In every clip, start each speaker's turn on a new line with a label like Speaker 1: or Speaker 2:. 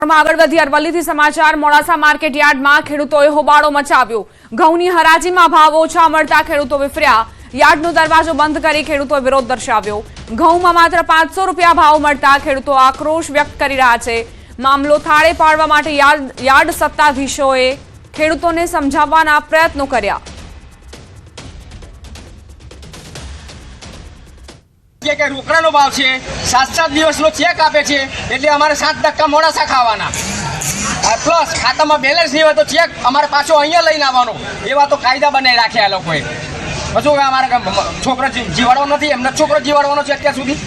Speaker 1: આગળ વધી અરવલ્લીથી સમાચાર મોડાસા માર્કેટ યાર્ડમાં ખેડૂતોએ હોબાળો મચાવ્યો। ઘઉંની હરાજીમાં ભાવ ઓછા મળતા ખેડૂતો વિફર્યા। યાર્ડનો દરવાજો બંધ કરી ખેડૂતોએ વિરોધ દર્શાવ્યો। ઘઉંમાં માત્ર 500 રૂપિયા ભાવ મળતા ખેડૂતો આક્રોશ વ્યક્ત કરી રહ્યા છે। મામલો થાળે પાડવા માટે યાર્ડ સત્તાધીશોએ ખેડૂતોને સમજાવવાના પ્રયત્નો કર્યા।
Speaker 2: કે રોકડાનો ભાવ છે 7-7 દિવસનો ચેક આપે છે એટલે અમારે 7% મોડાસા ખાવાના પ્લસ ખાતામાં બેલેન્સ નહીં હોય તો ચેક અમારે પાછો અહીંયા લઈને આવવાનો એવા તો કાયદા બનાવી રાખ્યા આ લોકોએ। પછી અમારે છોકરો જીવાડવો નથી એમને છોકરો જીવાડવાનો છે અત્યાર સુધી।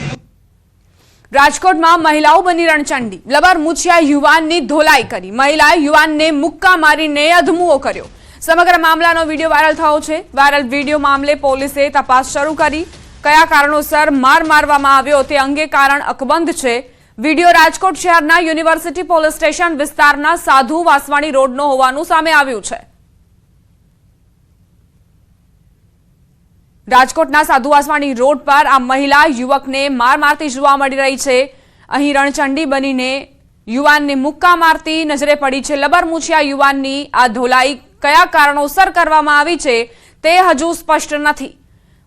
Speaker 1: રાજકોટમાં મહિલાઓ બની રણચંડી। લબર મૂછિયા યુવાનની ધોલાઈ કરી। મહિલાએ યુવાનને મુક્કા મારીને અધમુઓ કર્યો। સમગ્ર મામલાનો વિડીયો વાયરલ થયો છે। વાયરલ વિડીયો મામલે પોલીસે તપાસ શરૂ કરી। કયા કારણોસર માર મારવામાં આવ્યો તે અંગે કારણ અકબંધ છે। વિડીયો રાજકોટ શહેરના યુનિવર્સિટી પોલીસ સ્ટેશન વિસ્તારના સાધુ વાસવાણી રોડનો હોવાનું સામે આવ્યું છે। રાજકોટના સાધુ વાસવાણી રોડ પર આ મહિલા યુવકને માર મારતી જોવા મળી રહી છે। અહીં રણચંડી બનીને યુવાનને મુક્કા મારતી નજરે પડી છે। લબર મૂછિયા યુવાનની આ ધોલાઈ કયા કારણોસર કરવામાં આવી છે તે હજુ સ્પષ્ટ નથી।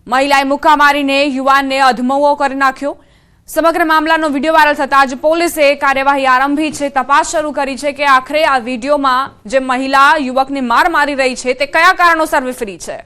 Speaker 1: મહિલાએ મુક્કા મારીને યુવાનને અધમવો કરી નાખ્યો। સમગ્ર મામલાનો વિડીયો વાયરલ થતા જ પોલીસે કાર્યવાહી આરંભી છે। તપાસ શરૂ કરી છે કે આખરે આ વિડીયોમાં જે મહિલા યુવકને માર મારી રહી છે તે કયા કારણોસર વિફરી છે।